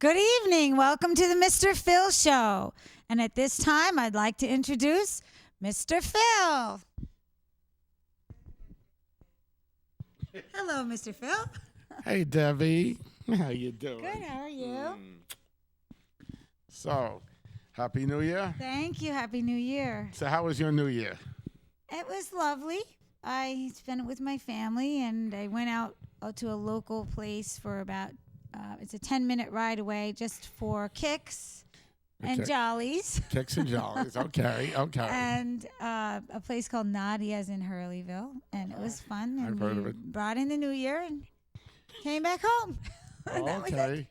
Good evening. Welcome to the Mr. Phil Show. And at this time, I'd like to introduce Mr. Phil. Hello, Mr. Phil. Hey, Debbie. How you doing? Good. How are you? So, Happy New Year. Thank you. Happy New Year. So, how was your New Year? It was lovely. I spent it with my family, and I went out to a local place for about, it's a 10-minute ride away, just for kicks and jollies. Kicks and jollies. Okay, okay. And a place called Nadia's in Hurleyville, and it was fun. And I've heard of we it. brought in the new year and came back home. And that was it. Okay.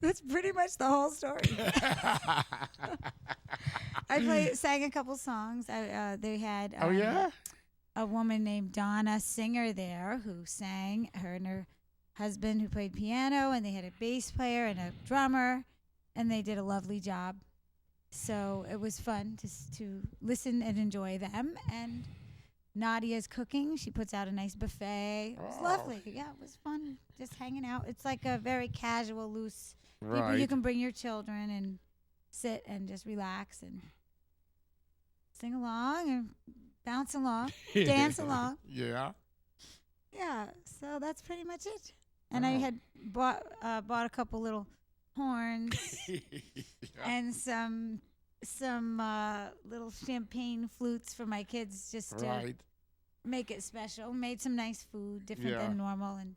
That's pretty much the whole story. I sang a couple songs. They had Oh, yeah? a woman named Donna Singer there who sang, her and her husband who played piano, and they had a bass player and a drummer, and they did a lovely job. So it was fun to listen and enjoy them. And Nadia's cooking. She puts out a nice buffet. It was lovely. Yeah, it was fun just hanging out. It's like a very casual, loose. Right. You can bring your children and sit and just relax and sing along and bounce along, dance along. Yeah. Yeah, so that's pretty much it. And I had bought a couple little horns and some little champagne flutes for my kids just to make it special. Made some nice food, different than normal, and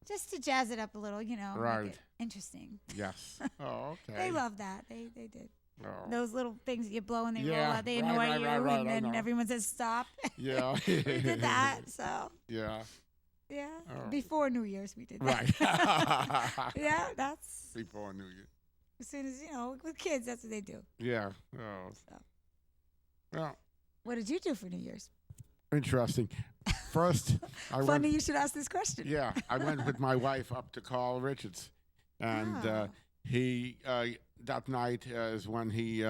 just to jazz it up a little, make it interesting. Yes. Oh, okay. They love that. They did. Oh. Those little things that you blow and they roll Yeah, out, they right, annoy right, you, right, right, and I then know. everyone says stop. Yeah. We did that, so Yeah. yeah. Oh. Before New Year's, we did that. Right. Yeah, that's Before New Year. as soon as with kids, that's what they do. Yeah. Oh. So, Well, what did you do for New Year's? interesting. First, I went. Funny you should ask this question. Yeah, I went with my wife up to Carl Richards, and Oh. he that night is when he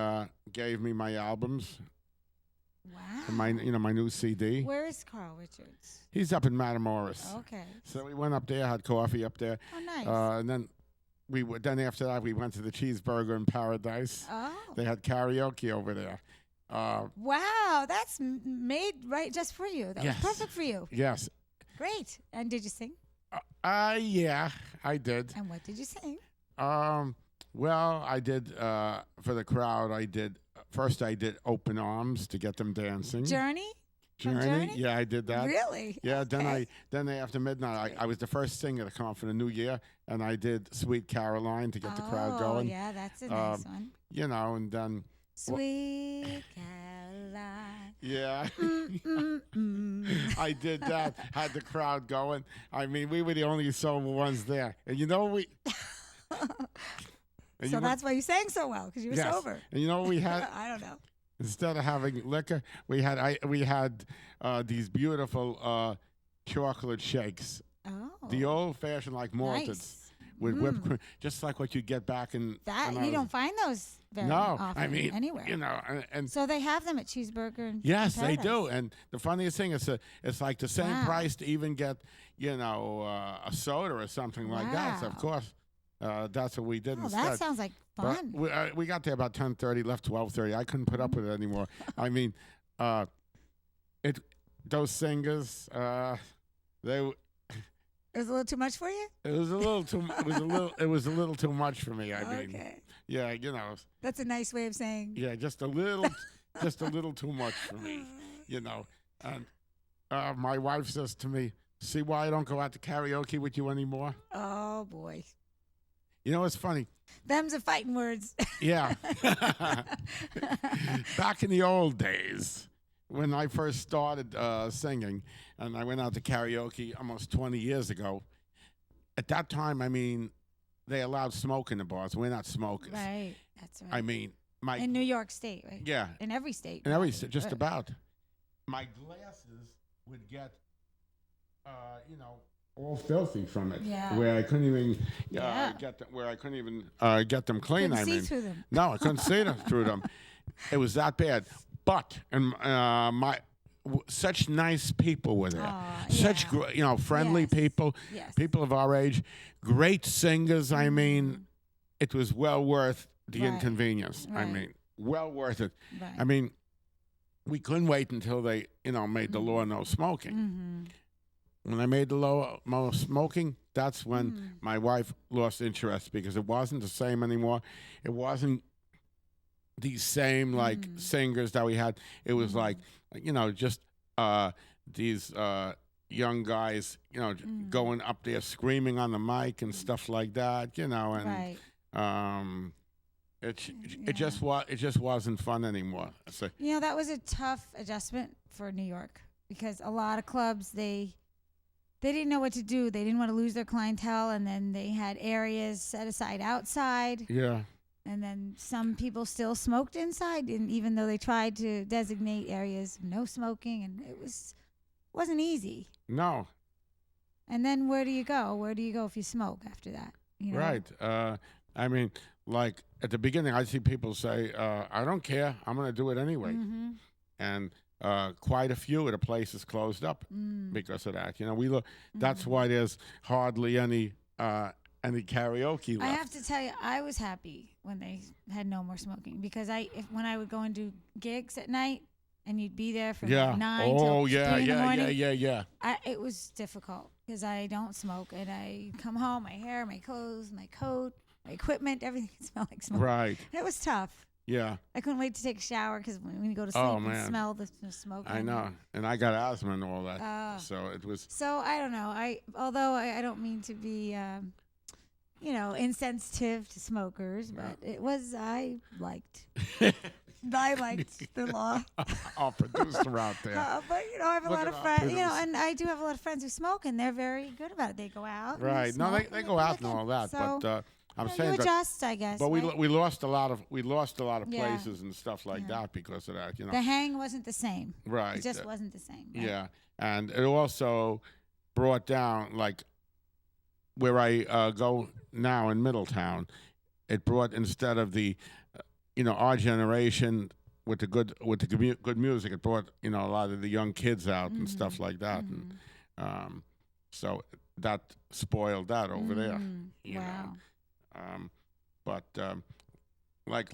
gave me my albums, Wow. my my new CD. Where is Carl Richards? He's up in Matamoros. Okay. So we went up there, had coffee up there, Oh, nice. and then then after that we went to the Cheeseburger in Paradise. Oh. They had karaoke over there. Wow, that's made right just for you. That Yes. was perfect for you. Yes. Great. And did you sing? Yeah, I did. And what did you sing? Well, I did for the crowd. I did Open Arms to get them dancing. Journey? From Journey? Yeah, I did that. Really? Yeah. Okay. Then after midnight, I was the first singer to come out for the new year, and I did Sweet Caroline to get the crowd going. Oh, yeah, that's a nice one. And then Sweet Caroline. yeah, Mm. I did that. Had the crowd going. I mean, we were the only sober ones there, and we. And So that's why you sang so well, because you were yes. sober. And you know what we had? I don't know. Instead of having liquor, we had these beautiful chocolate shakes, Oh. the old-fashioned like malted Nice. with whipped cream, just like what you get back in. That when I you was- don't find those very No, often I mean anywhere. and So they have them at Cheeseburger and yes, they Paradise. do. And the funniest thing is, it's like the same Wow. price to even get a soda or something like that. So of Wow. course, that's what we did Oh, instead. that sounds like But fun. we got there about 10:30, left 12:30. I couldn't put up with it anymore. I mean, those singers, they. It was a little too much for you? It was a little too. It was a little too much for me. I mean, Okay. yeah, That's a nice way of saying. yeah, just a little too much for me, And my wife says to me, "See why I don't go out to karaoke with you anymore?" Oh, boy. You know, it's funny. Them's a fighting words. Yeah. Back in the old days, when I first started singing, and I went out to karaoke almost 20 years ago, at that time, I mean, they allowed smoke in the bars. We're not smokers. Right. That's right. I mean, in New York State, right? yeah, In every state. and probably. just Right. about. My glasses would get, all filthy from it. Yeah. Where I couldn't even Yeah. get them. Where I couldn't even get them clean. Couldn't I see mean, through them. no, I couldn't see them through them. It was that bad. But such nice people were there. Aw, Such yeah. friendly Yes. people. Yes. People of our age. Great singers. I mean, it was well worth the Right. inconvenience. I Right. mean, well worth it. Right. I mean, we couldn't wait until they, made the law no smoking. Mm-hmm. When I made the law no smoking, that's when Mm. my wife lost interest because it wasn't the same anymore. It wasn't these same like singers that we had. It was like, just these young guys, going up there screaming on the mic and stuff like that, and Right. um, it just wasn't fun anymore. So, That was a tough adjustment for New York because a lot of clubs they didn't know what to do. They didn't want to lose their clientele, and then they had areas set aside outside. yeah. And then some people still smoked inside, and even though they tried to designate areas no smoking, and it wasn't easy. No. And then where do you go? Where do you go if you smoke after that? Right. I mean, like at the beginning, I see people say, "I don't care. I'm going to do it anyway," Mm-hmm. and quite a few of the places closed up because of that. We look. That's why there's hardly any karaoke left. I have to tell you, I was happy when they had no more smoking because when I would go and do gigs at night and you'd be there from like 9 till 3 in the morning. Yeah. It was difficult because I don't smoke and I come home, my hair, my clothes, my coat, my equipment, everything smelled like smoke. Right. And it was tough. Yeah. I couldn't wait to take a shower because when you go to sleep, you smell the smoke. I know, and I got asthma and all that, Oh. so it was. So I don't know. Although I don't mean to be, insensitive to smokers, but I liked the law. Our producer out there. But I have a Look lot at of our friends, producer. and I do have a lot of friends who smoke, and they're very good about it. They go out, Right. and No, smoke, they and go out and come all back that, in. but I'm you saying that. adjust, I guess. But right? we lost a lot of Yeah. places and stuff like Yeah. that because of that. The hang wasn't the same. Right. It just wasn't the same. Right? Yeah, and it also brought down like where I go now in Middletown. It brought instead of the, our generation with the good music. It brought a lot of the young kids out and stuff like that, and so that spoiled that over there. You Wow. know. But like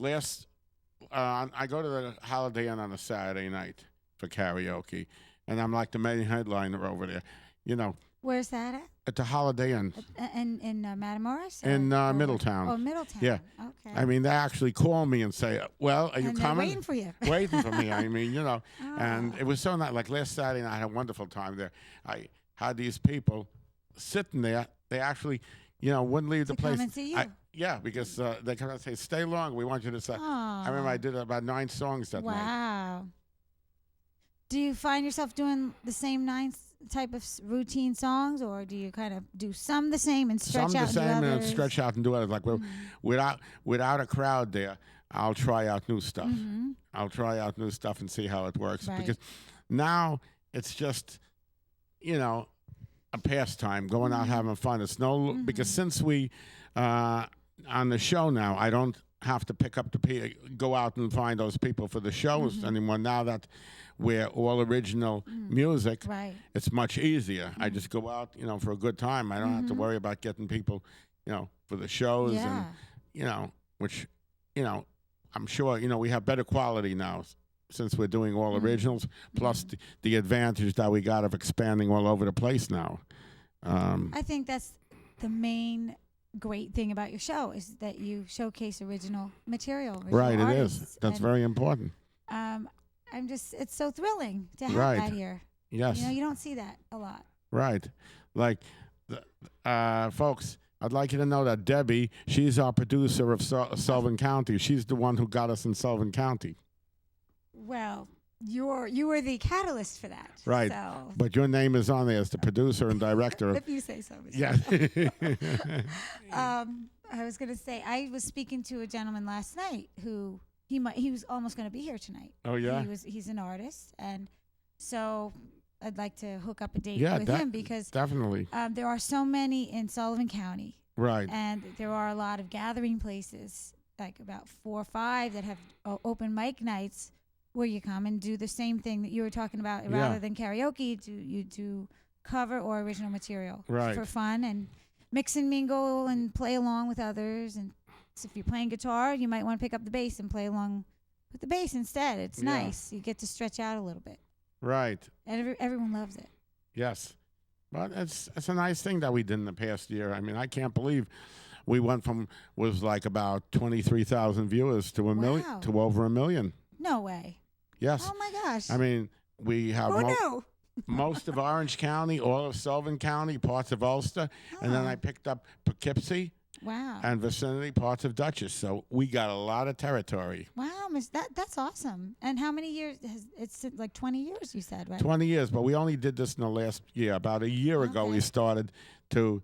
I go to the Holiday Inn on a Saturday night for karaoke, and I'm like the main headliner over there. Where's that At the Holiday Inn at? In Matamoros? in Middletown. Oh, Middletown. Yeah. Okay. I mean, they actually call me and say, "Well, are you and they're coming?" waiting for you. Waiting for me. I mean, and Oh. it was so nice. Like last Saturday night, I had a wonderful time there. I had these people sitting there. They actually, wouldn't leave the To place. come and see you. Yeah, because they come and say, "Stay long. We want you to say." I remember I did about 9 songs that night. Wow. Do you find yourself doing the same type of routine songs, or do you kind of do some the same and stretch Some out the same and do and others? stretch out and do others. Like without a crowd there, I'll try out new stuff. I'll try out new stuff and see how it works. Right. Because now it's just, a pastime, going out having fun. It's because since we on the show now, I don't have to pick up go out and find those people for the shows anymore. Now that we're all original music, Right. it's much easier. I just go out, for a good time. I don't have to worry about getting people, for the shows Yeah. and, which, I'm sure, we have better quality now since we're doing all originals, plus the advantage that we got of expanding all over the place now. I think that's the main great thing about your show is that you showcase original material. Original Right, it artists. is. That's And, very important. it's so thrilling to have Right. that here. Yes. You don't see that a lot. Right. Like, folks, I'd like you to know that Debbie, she's our producer of Sullivan County. She's the one who got us in Sullivan County. Well, you were the catalyst for that. Right. So, But your name is on there as the producer and director. if you say so. Mr. Yeah. I was gonna say I was speaking to a gentleman last night who he was almost gonna be here tonight. Oh, yeah? He's an artist, and so I'd like to hook up a date Yeah, with him because Definitely. there are so many in Sullivan County, Right. and there are a lot of gathering places, like about 4 or 5 that have open mic nights where you come and do the same thing that you were talking about. Yeah. Rather than karaoke, you do cover or original material Right. for fun and mix and mingle and play along with others. And So if you're playing guitar, you might want to pick up the bass and play along with the bass instead. It's Yeah. nice. You get to stretch out a little bit. Right. And everyone loves it. Yes. But it's a nice thing that we did in the past year. I mean, I can't believe we went from was like about 23,000 viewers to a million Wow. to over 1 million. No way. Yes. Oh my gosh. I mean, we have Who knew? most of Orange County, all of Sullivan County, parts of Ulster, and then Oh. I picked up Poughkeepsie Wow. and vicinity, parts of Dutchess. So we got a lot of territory. Wow, that's awesome. And how many years has it's like 20 years you said, right? 20 years, but we only did this in the last year. About a year ago, we Okay. started to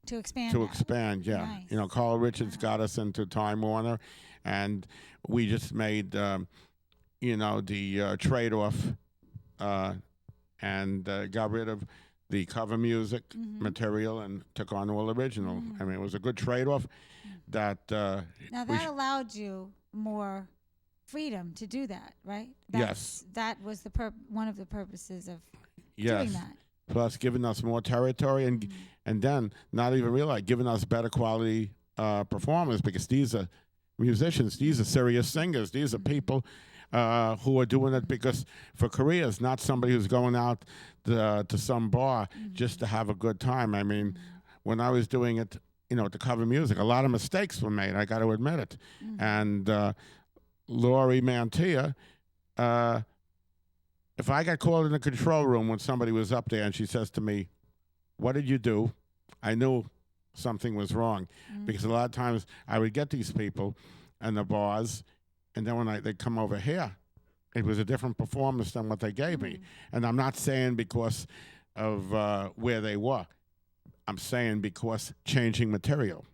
To expand. to that. expand. Yeah, Nice. you know, Carl Richards got us into Time Warner, and we just made you know, the trade off and got rid of the cover music material and took on all original. I mean, it was a good trade off. That Now we that allowed you more freedom to do that, right? Yes. That was one of the purposes of yes. doing that. Plus giving us more territory and then not even realize giving us better quality performers, because these are musicians, these are serious singers, these are people who are doing it because for careers, not somebody who's going out to some bar just to have a good time. I mean, when I was doing it, you know, to cover music, a lot of mistakes were made. I got to admit it. And Laurie Mantia, if I got called in the control room when somebody was up there and she says to me, "What did you do?" I knew something was wrong, because a lot of times I would get these people in the bars, and then when they'd come over here, it was a different performance than what they gave me. And I'm not saying because of where they were. I'm saying because changing material.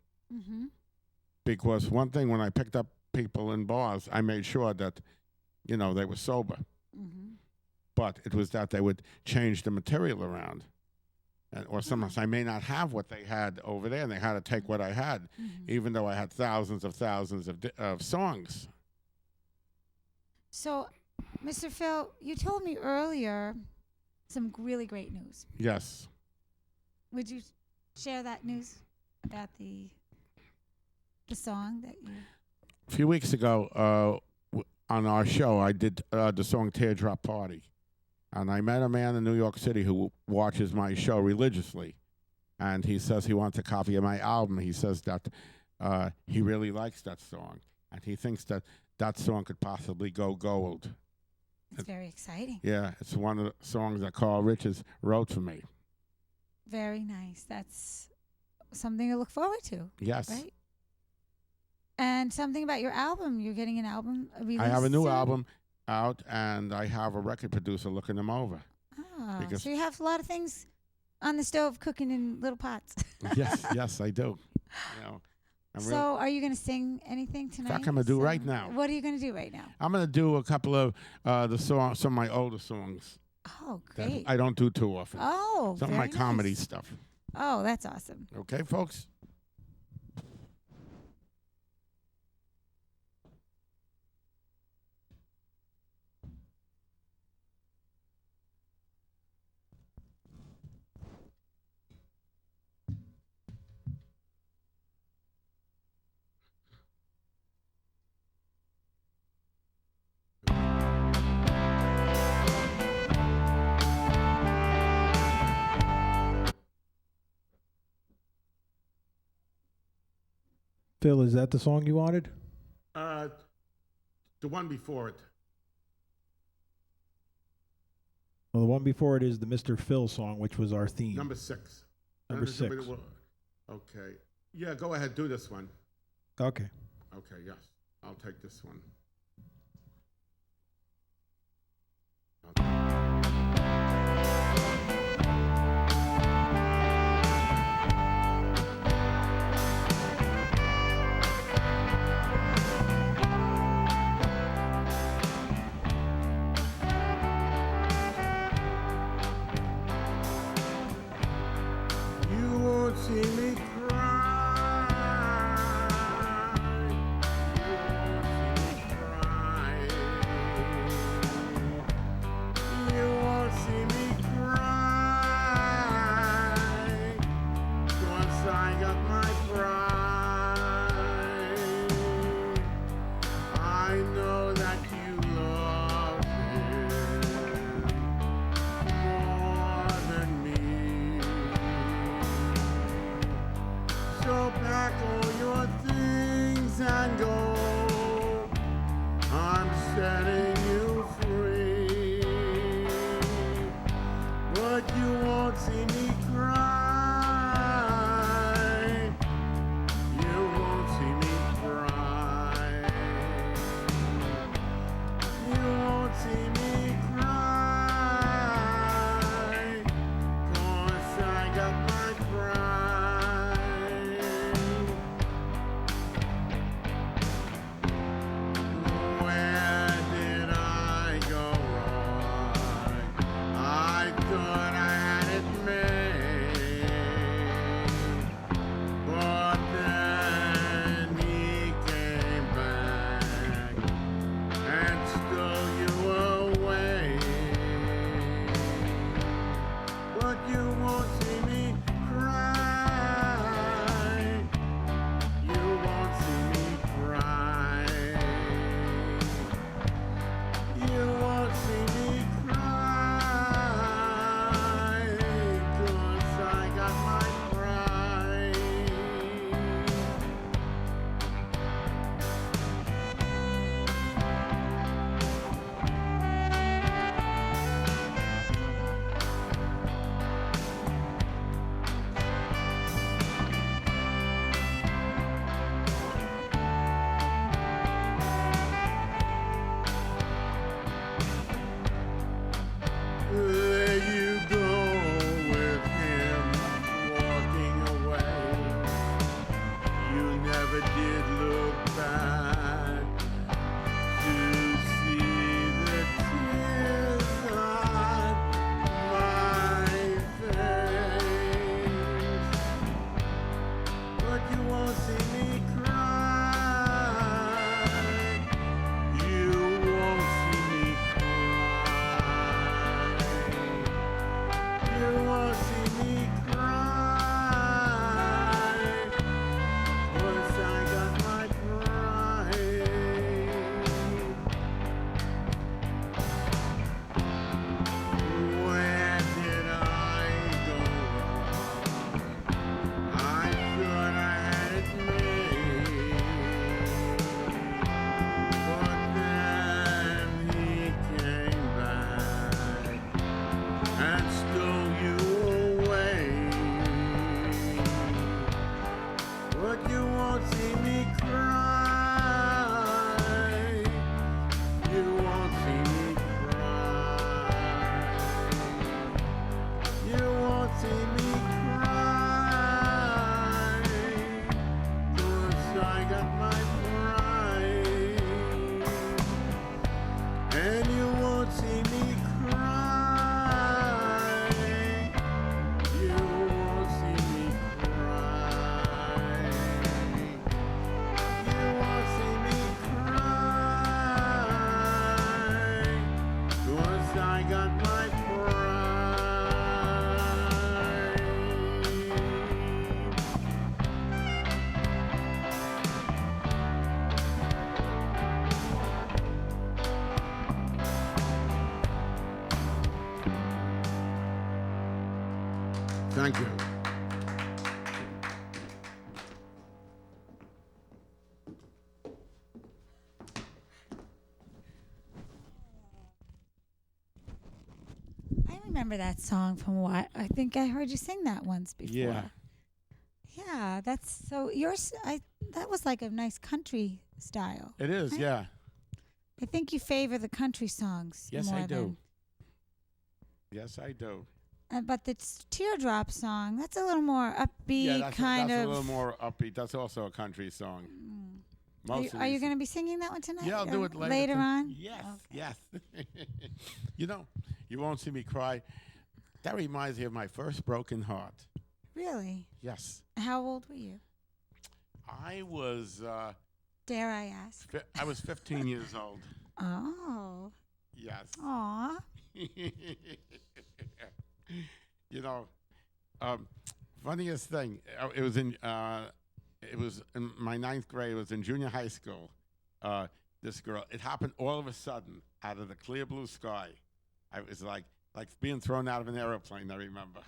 Because one thing, when I picked up people in bars, I made sure that, you know, they were sober. But it was that they would change the material around. Or sometimes I may not have what they had over there, and they had to take what I had, even though I had thousands of songs. So, Mr. Phil, you told me earlier some really great news. Yes. Would you share that news about the song that you... A few weeks ago, on our show, I did the song Teardrop Party. And I met a man in New York City who watches my show religiously. And he says he wants a copy of my album. He says that he really likes that song. And he thinks that that song could possibly go gold. It's very exciting. Yeah, it's one of the songs that Carl Richards wrote for me. Very nice. That's something to look forward to. Yes. Right? And something about your album. You're getting an album released I have a new soon? album out, and I have a record producer looking them over. Oh, because- so you have a lot of things on the stove cooking in little pots. Yes, I do. You know, So are you going to sing anything tonight? I'm gonna do right now. What are you going to do right now? I'm going to do a couple of some of my older songs Oh, that great. I don't do too often. Oh, Some of my very comedy nice. stuff. Oh, that's awesome. Okay, folks? Phil, is that the song you wanted? The one before it. Well, the one before it is the Mr. Phil song, which was our theme. Number 6. Number 6. Okay. Yeah, go ahead. Do this one. Okay. Okay, yes. I'll take this one. You won't see me cry. You won't see me cry. and go. I'm setting you free, but you won't see me cry. You won't see me cry. You won't see me cry, 'cause I got my pride. Where did I go wrong? I thought I had it made, but then he came back and stole you away. But you won't see me cry. You won't see me cry. You won't see me cry, 'cause I got my pride. There you go with him walking away. You never did look back to see the tears on my face. But you won't see me cry. You won't see me cry. You won't see me cry, 'cause I got my pride. Where did I go wrong? I thought I had it made, but then he came back and stole you away. But you won't see me cry. You won't see me cry. You won't see me cry, 'cause I got my pride. And you won't see me cry. You won't see me cry. You won't see me cry, 'cause I got my pride. Thank you. I remember that song from what I think I heard you sing that once before. Yeah. Yeah, that's so yours. That was like a nice country style. It is, Right? yeah. I think you favor the country songs. Yes, more I do. than- Yes, I do. But the teardrop song, that's a little more upbeat, Yeah, that's kind a of. little more upbeat. That's also a country song. Most of Are you these- going to be singing that one tonight? Yeah, I'll or do it later. later on. Yes, Okay. yes. You know, you won't see me cry. That reminds me of my first broken heart. Really? Yes. How old were you? I was Dare I ask? I was 15 years old. Oh. Yes. Aw. You know, funniest thing. It was in my ninth grade. It was in junior high school. This girl. It happened all of a sudden, out of the clear blue sky. I was like being thrown out of an airplane. I remember.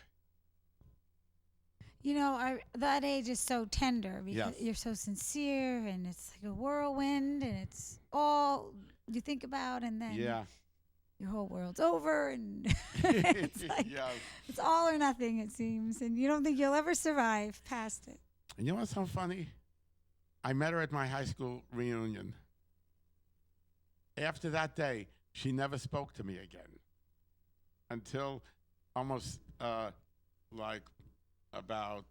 You know, that age is so tender because Yes. you're so sincere, and it's like a whirlwind, and it's all you think about, and then Yeah. your whole world's over, and it's like Yes. it's all or nothing, it seems, and you don't think you'll ever survive past it. And you know what's so funny? I met her at my high school reunion. After that day, she never spoke to me again until almost like about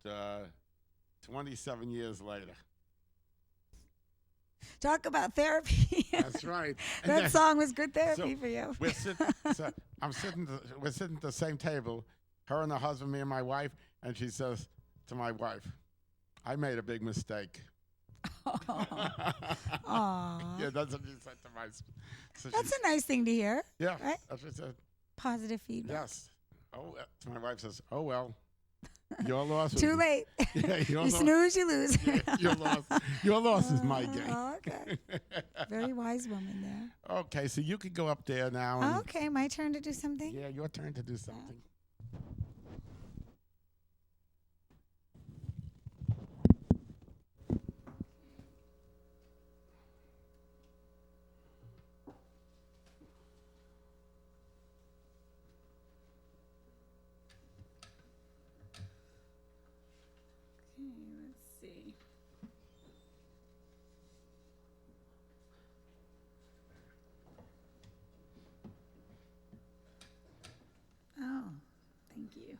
27 years later. Talk about therapy. That's right. And That then- song was good therapy so for you. We're sitting. We're sitting at the same table, her and her husband, me and my wife, and she says to my wife, "I made a big mistake." Aw. Yeah, that's what she said to my. So That's she, a nice thing to hear. yeah, right? that's what she said. Positive feedback. Yes. Oh, so my wife says, "Oh well, your loss." Too late. Yeah, your You loss. snooze, you lose. Yeah, your loss. Your loss is my gain. Oh, okay. Very wise woman there. Okay, so you could go up there now. And, Okay, my turn to do something. Yeah, your turn to do something. Let's see. Oh, thank you.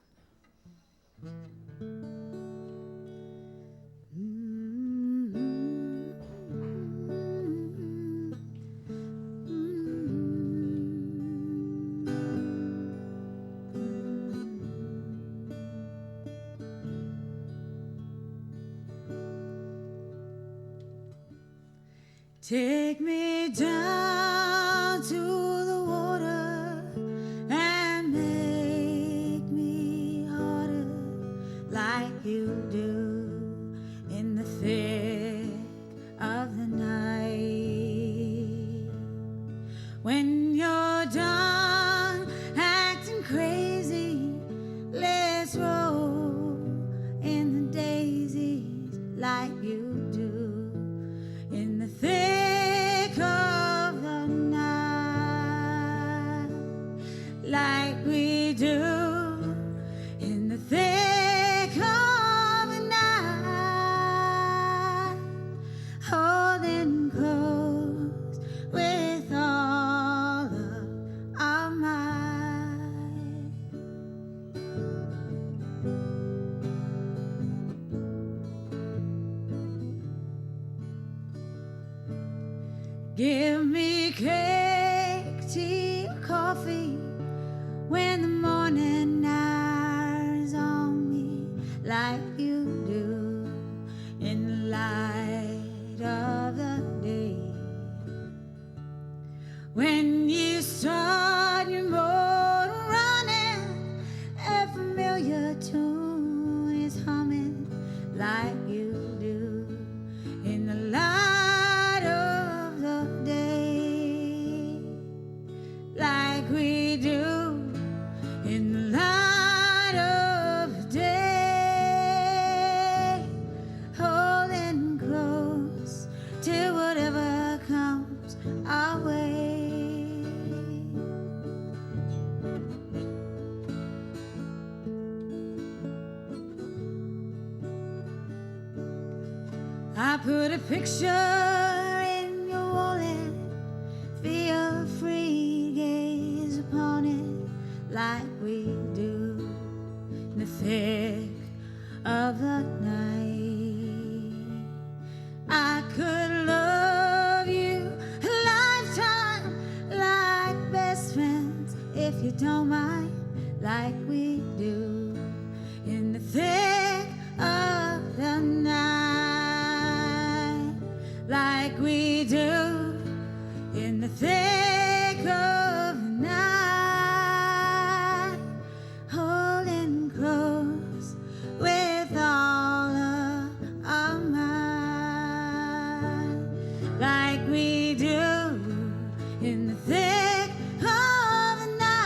Take me down to the water and make me harder like you do in the thick of the night. When you're done acting crazy, let's roll in the daisies like you do in the thick of the night, like we do in the thick of the night, holding close with all of our might. Give me cake, tea, or coffee when the morning hour is on me, like you do in the light of the day. When you start your motor running, a familiar tune is humming, like you do in the light of the day, like we do in the light of the day, holding close to whatever comes our way. I put a picture in your wallet, feel free, gaze upon it like we do in the thick of the night. I could love you a lifetime like best friends, if you don't mind, like we do in the thick of the night, like we do in the thick of the night, holding close with all of our might, like we do in the thick of the night,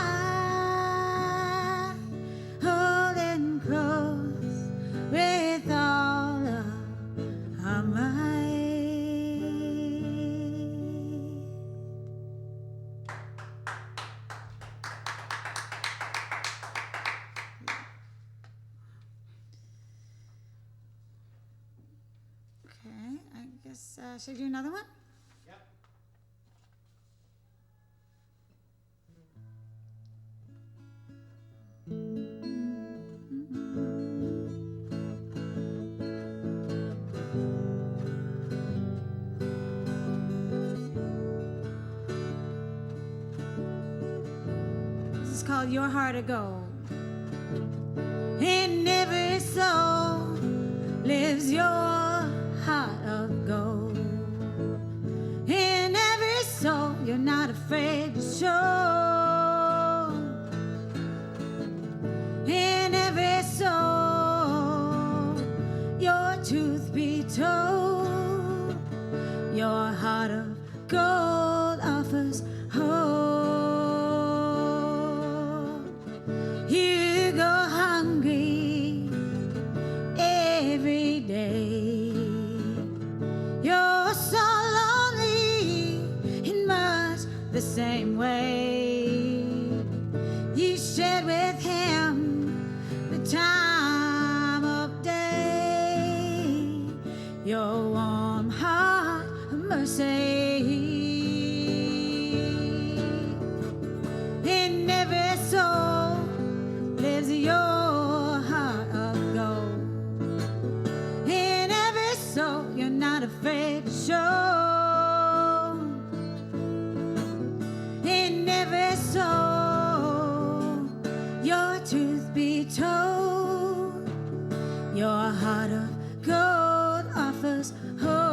guess, should I do another one? This is called Your Heart of Gold. In every soul lives your heart of gold. In every soul you're not afraid to show. In every soul your truth be told. Your heart of gold offers hope. You go hungry every day. You're so lonely in much the same way. You shared with him the time of day. Your warm heart of mercy. In every soul lives your heart of gold. In every soul you're not afraid to show. In every soul your truth be told. Your heart of gold offers hope.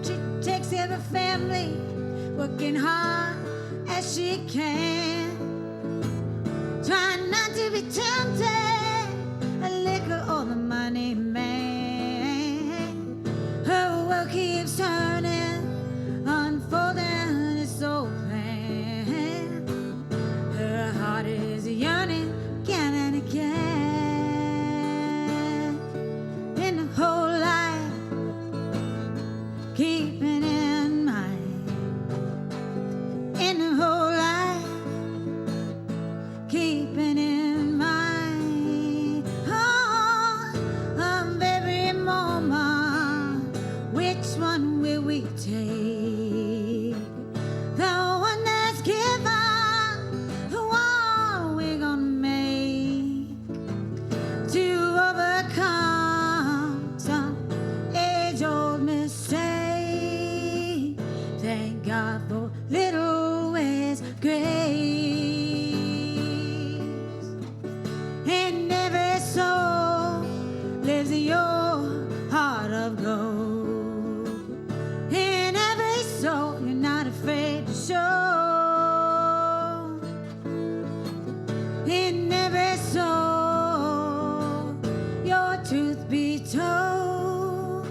She takes every family working hard as she can, trying not to be tempted, a liquor or the money man. Her world keeps turning, unfolding its old plan. Her heart is yearning again and again. In the whole life, keeping in mind. In the whole life, keeping in mind. Oh, of every moment, which one will we take? The one that's given, the one we're gonna make to overcome some age-old mistake. Thank God for little ways grace. In every soul lives your heart of gold. In every soul you're not afraid to show. In every soul your truth be told.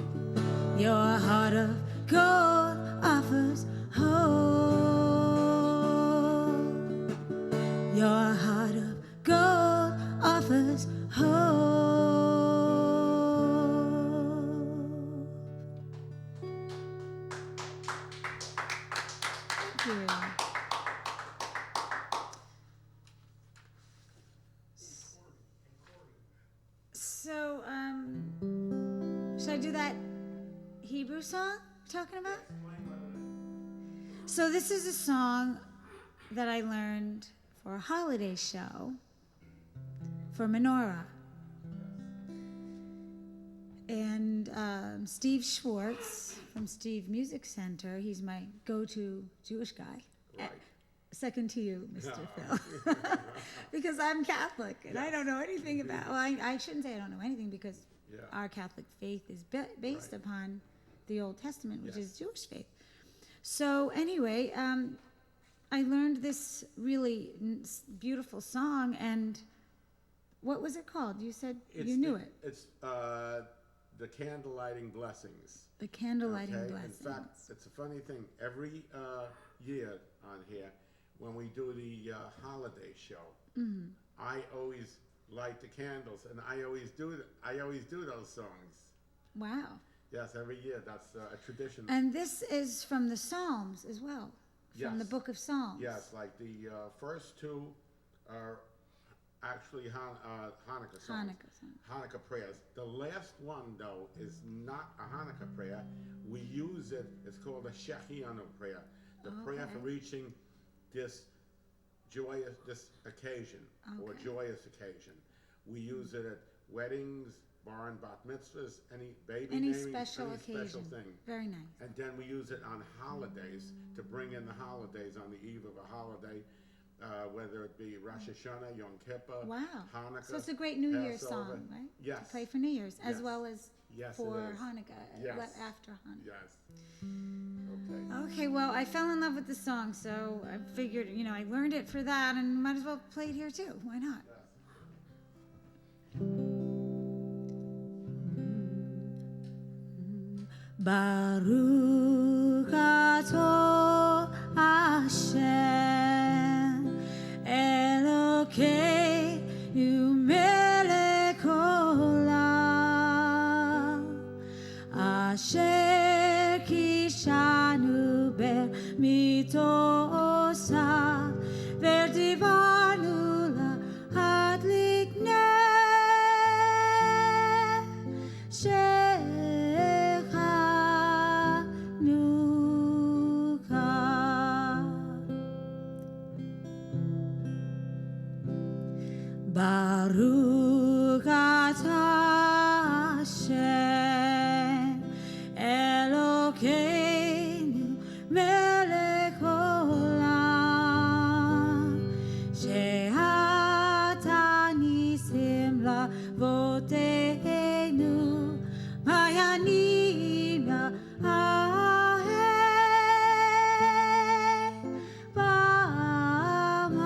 Your heart of gold offers hope. Your heart of gold offers hope. Thank you. So, should I do that Hebrew song we're talking about? So this is a song that I learned for a holiday show for Menorah. And Steve Schwartz from Steve Music Center, he's my go-to Jewish guy. Right. Second to you, Mr. Phil. Because I'm Catholic and I don't know anything about, well, I shouldn't say I don't know anything because our Catholic faith is based upon the Old Testament, which is Jewish faith. So anyway, I learned this really beautiful song, and what was it called? You said you knew it. It's the candle lighting blessings. The candle lighting Okay? blessings. In fact, it's a funny thing. Every year on here, when we do the holiday show, I always light the candles, and I always do those songs. Wow. Yes, every year. That's a tradition. And this is from the Psalms as well, from the Yes. book of Psalms. Yes, like the first two are actually Hanukkah songs. Hanukkah song. Hanukkah prayers. The last one, though, is not a Hanukkah prayer. We use it, it's called a Shechianu prayer. The prayer for reaching this occasion or joyous occasion. We use it at weddings, bar and bat mitzvahs, any baby Any naming, special any occasion. special thing. Very nice. And then we use it on holidays to bring in the holidays on the eve of a holiday, whether it be Rosh Hashanah, Yom Kippur, Wow. Hanukkah. So it's a great New Year's Passover. song, right? Yes. To play for New Year's, as Yes. well as Yes, for it is. Hanukkah, Yes. after Hanukkah. Yes. Okay. Okay, well, I fell in love with the song, so I figured, I learned it for that, and might as well play it here too. Why not? Baruch atah Hashem Elokeinu melech olam Asher kishanu b'mitosav v'divarnu lahadlik Baruch atah Hashem Elokeinu melech olam she'ata nisim lavoteinu mayanim ya'ahem ba'aman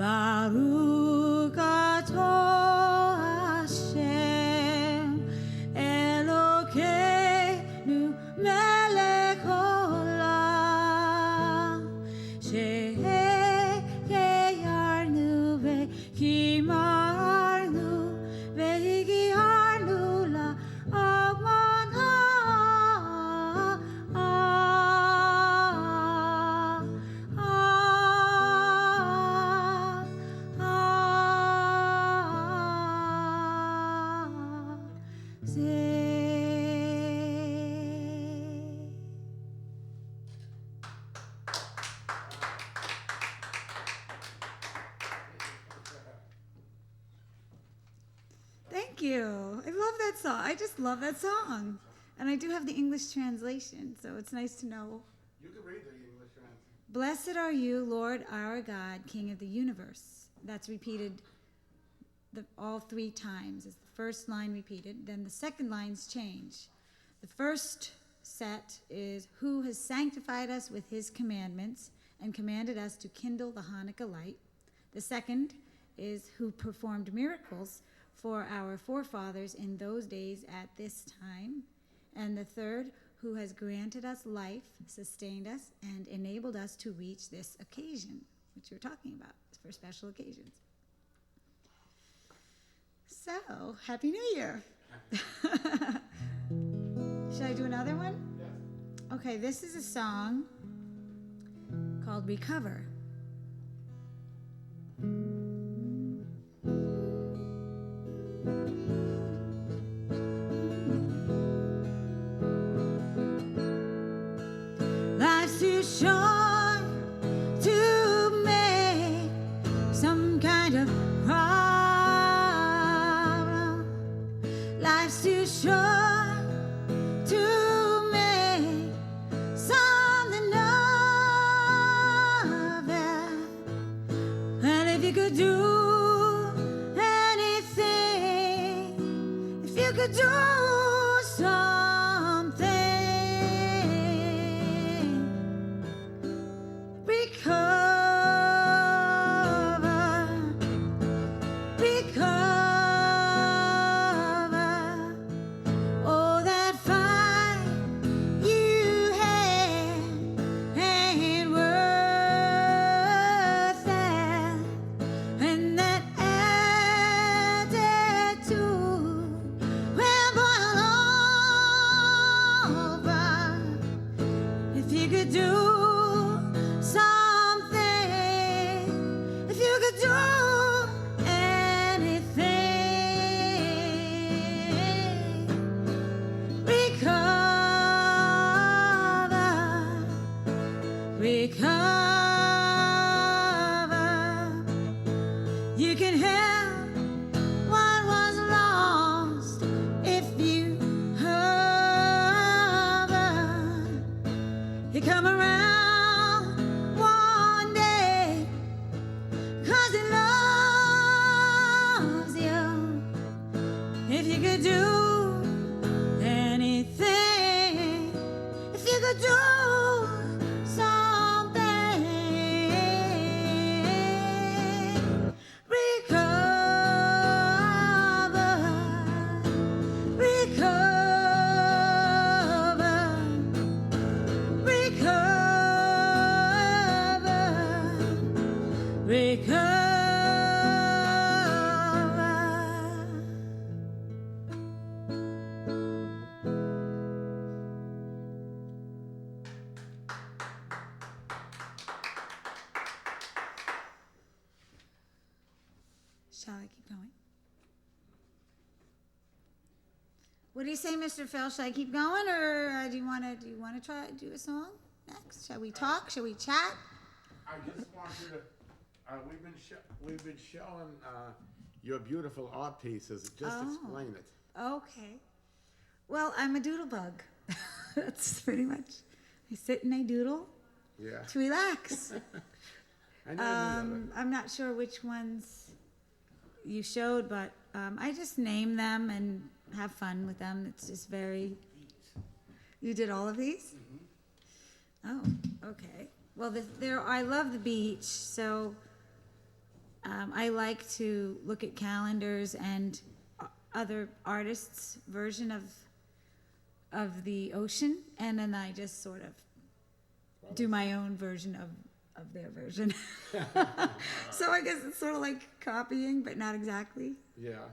Baruch atah Hashem Elokeinu melech olam sheheyarnu ve'kimarnu ve'higiyarnu la'aman Thank you. I love that song. I just love that song. And I do have the English translation, so it's nice to know. You can read the English translation. Blessed are you, Lord our God, King of the universe. That's repeated all 3 times. It's the first line repeated, then the second lines change. The first set is, who has sanctified us with his commandments and commanded us to kindle the Hanukkah light. The second is, who performed miracles for our forefathers in those days at this time. And the third, who has granted us life, sustained us, and enabled us to reach this occasion, which you're talking about, for special occasions. So, Happy New Year. Should I do another one? Yes. Okay, this is a song called Recover. Life's too short to make some kind of problem. Life's too short to make something of it. And if you could do anything, if you could do something, recover. could do something, if you could do anything, recover. You can help what was lost if you hover. You come around one day 'cause he loves you. If you could do anything, if you could do something, recover, recover, recover, recover. Shall I keep going? What do you say, Mr. Phil? Shall I keep going, or do you want to try do a song next? Shall we talk? Shall we chat? I just want you to. We've been showing your beautiful art pieces. Just Oh. explain it. Okay. Well, I'm a doodle bug. That's pretty much. I sit and I doodle Yeah. to relax. I never knew that. I'm not sure which ones you showed, but I just name them and have fun with them. It's just very. You did all of these? Oh, okay. Well, I love the beach, so I like to look at calendars and other artists' version of the ocean, and then I just sort of do my own version of their version. So I guess it's sort of like copying, but not exactly. Yeah.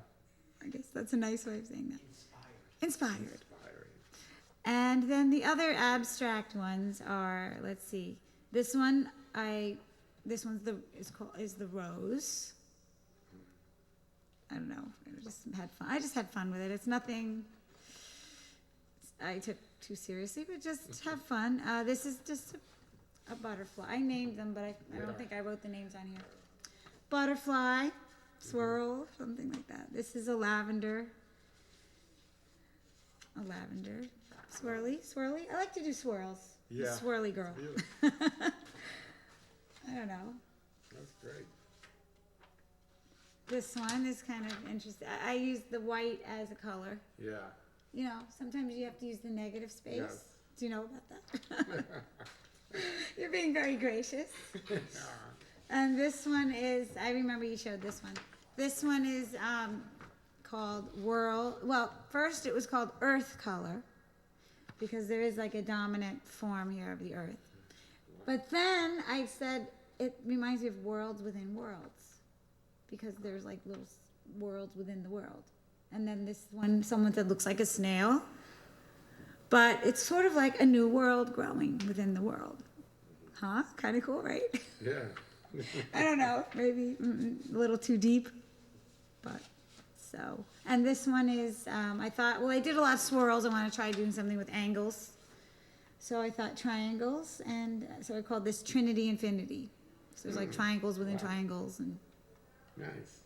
I guess that's a nice way of saying that. Inspired. Inspiring. And then the other abstract ones are, let's see, this one is the rose. I don't know. I just had fun. I just had fun with it. It's nothing I took too seriously, but just have fun. This is just a butterfly. I named them, but I don't think I wrote the names on here. Butterfly, swirl, something like that. This is a lavender. Swirly. I like to do swirls. I'm a Yeah. swirly girl. Beautiful. I don't know. That's great. This one is kind of interesting. I use the white as a color. Yeah. You know, sometimes you have to use the negative space. Yes. Do you know about that? You're being very gracious. And this one is, I remember you showed this one. This one is called well, first it was called Earth Color, because there is like a dominant form here of the earth. But then I said, it reminds me of worlds within worlds, because there's like little worlds within the world. And then this one, someone said, looks like a snail, but it's sort of like a new world growing within the world. Huh? Kind of cool, right? Yeah. I don't know, maybe a little too deep, but so. And this one is, I thought, well, I did a lot of swirls. I want to try doing something with angles. So I thought triangles, and so I called this Trinity Infinity. So there's like triangles within triangles, and Nice.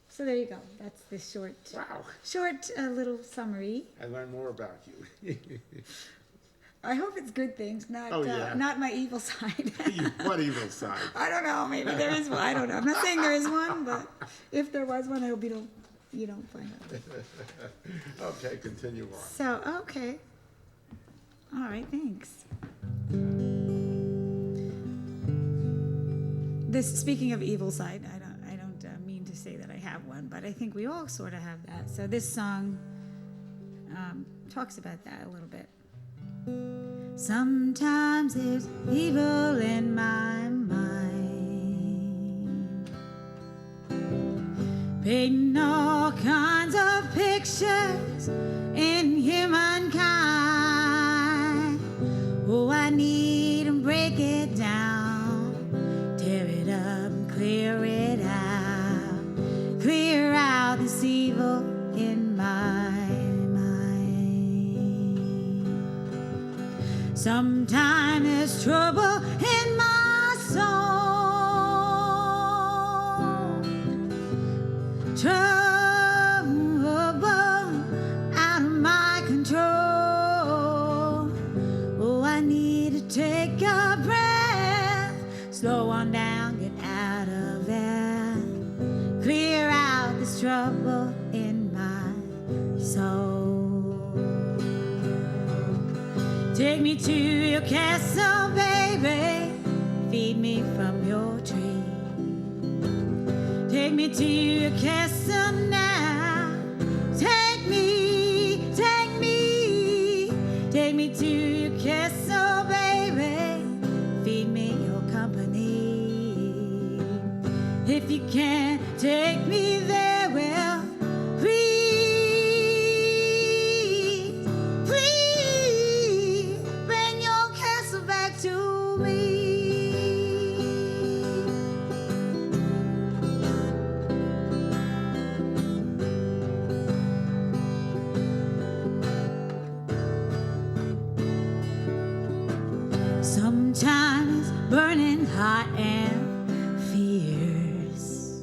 so there you go. That's the short Wow. little summary. I learned more about you. I hope it's good things, not Oh, yeah. not my evil side. What evil side? I don't know. Maybe there is one. I don't know. I'm not saying there is one, but if there was one, I hope you don't find out. Okay, continue on. So okay. All right. Thanks. Speaking of evil side, I don't mean to say that I have one, but I think we all sort of have that. So this song talks about that a little bit. Sometimes there's evil in my mind, painting all kinds of pictures in humankind. need to break it down, tear it up and clear it out, clear out this evil in my mind. Sometimes there's trouble in my soul, trouble out of my control. Oh, I need to take a breath, slow on down, get out of there, clear out this trouble in my soul. Take me to your castle, baby, feed me from your tree. Take me to your castle now. Take me, take me, take me to your castle, baby. Feed me your company. If you can't take me there, well, please, please bring your castle back to me. Sometimes burning hot and fierce.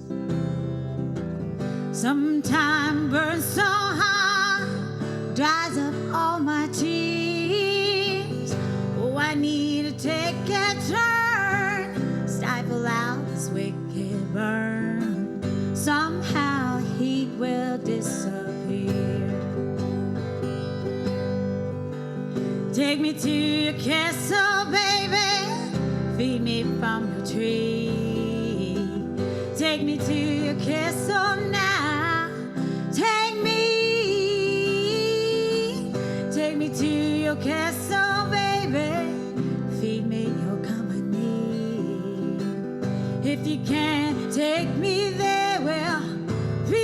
Sometimes burns so hot, dries up all my tears. Oh, I need to take a turn, stifle out this wicked burn. Somehow heat will disappear. Take me to your castle, baby, feed me from your tree. Take me to your castle now. Take me to your castle, baby, feed me your company. If you can't take me there, well, please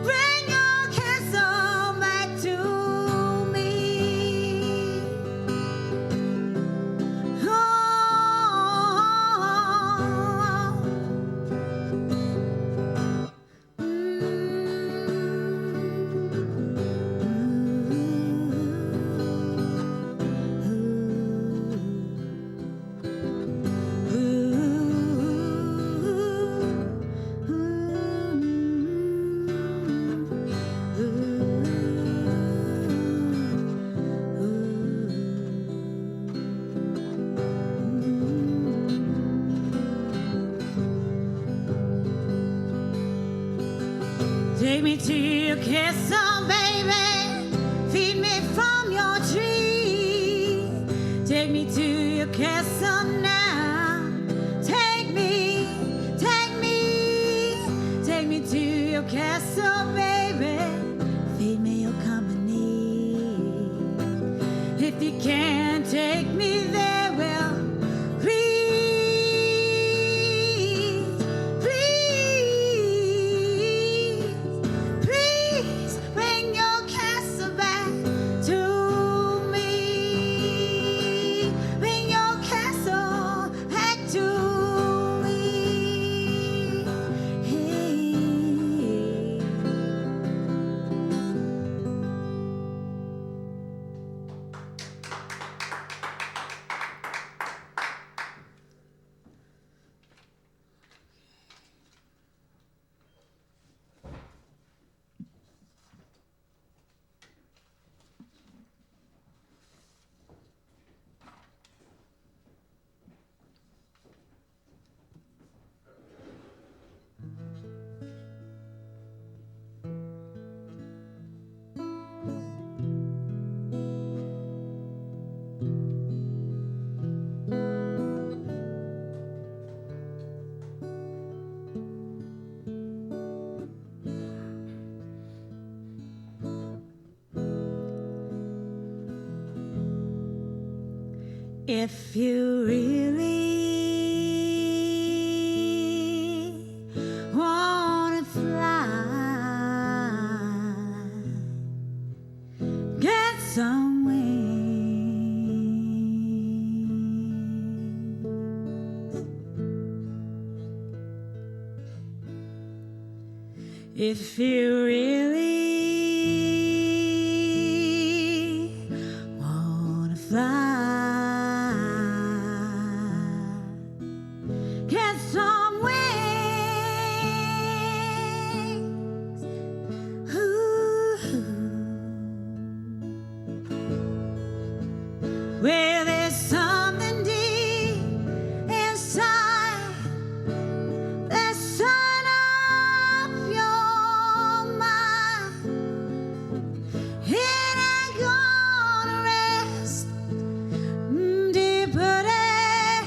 bring your castle back to me. Oh, take me to your castle, baby, feed me from your tree. Take me to your castle now. Take me, take me to your castle, baby, feed me your company. If you can't take me there, well, please, please, please bring your castle back to me. Bring your castle back to me. If you really wanna fly, get some wings. If you really wanna fly, get some wings. Ooh. Well, there's something deep inside that's sun up your mind. It ain't gonna rest till put it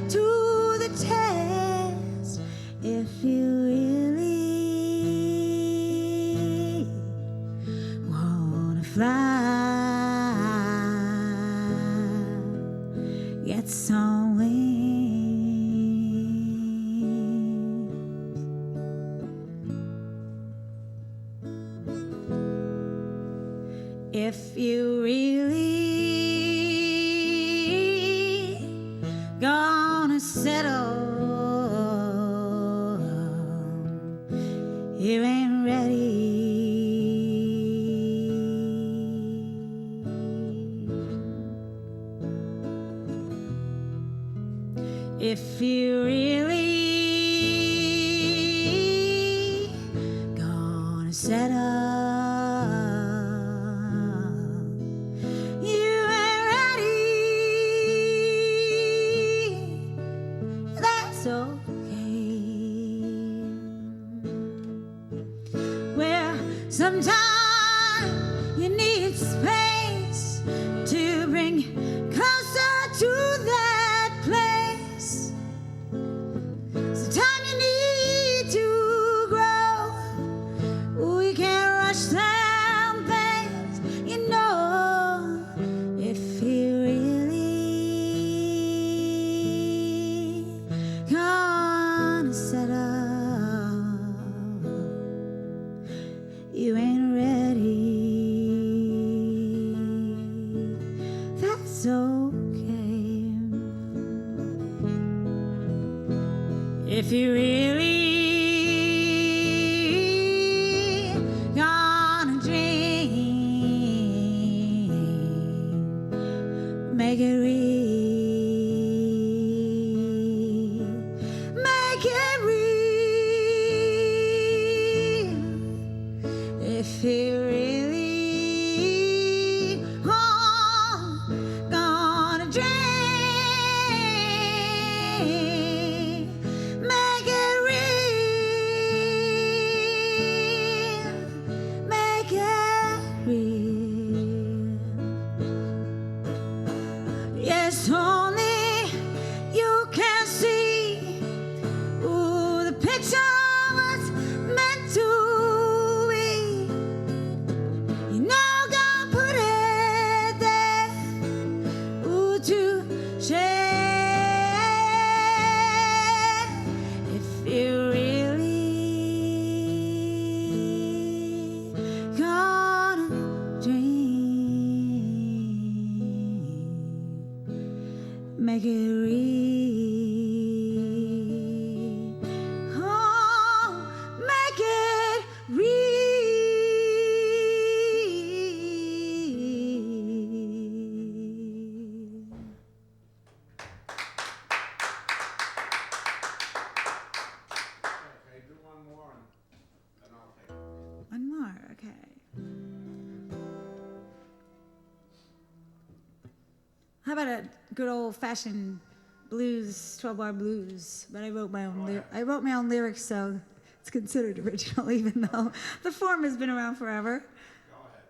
to the test. If you really wanna fly, get some wings. If you really gonna settle, you ain't ready. If you really gonna settle, you ain't ready. That's okay. Well, sometimes you need space to bring you closer to that place. Sometimes you need to grow. We can't rush some things, you know. If you really gonna settle, you ain't ready. That's okay. If you really gonna dream, make it real. Make it real. If you really gonna dream, make it real. Make it real. Yes, only you can see. Ooh, the picture was meant to be. You know God put it there, ooh, to share. If you really gonna dream, make it real. Oh, make it real. Okay, do one more and then I'll take it. One more, okay. How about a good old-fashioned blues, 12-bar blues? But I wrote my own lyrics, so it's considered original, even though the form has been around forever. Go ahead.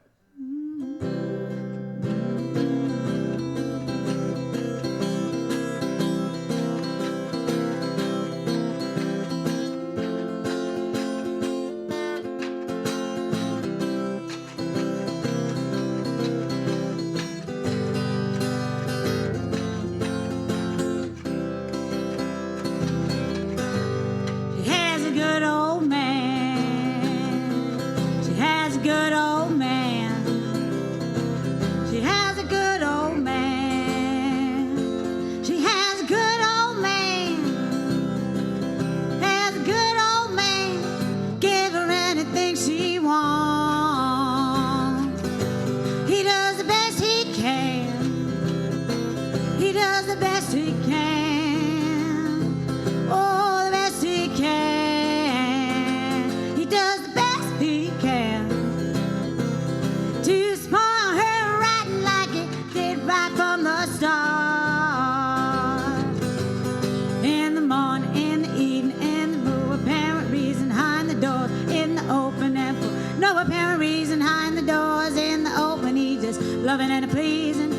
She has a good old man. She has a good can. He does the best he can. Oh, the best he can. He does the best he can. To spoil her right like it did right from the start. In the morning, in the evening, and no apparent reason behind the doors. In the open and for no apparent reason behind the doors. In the open, he just loving and pleasing.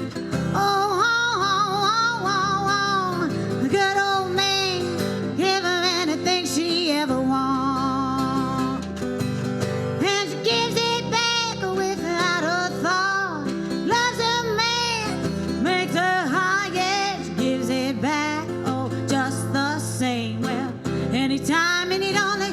Oh, a good old man, give her anything she ever wants. And she gives it back without a thought. Loves a man, makes her high, yeah, she gives it back, oh, just the same. Well, anytime, any only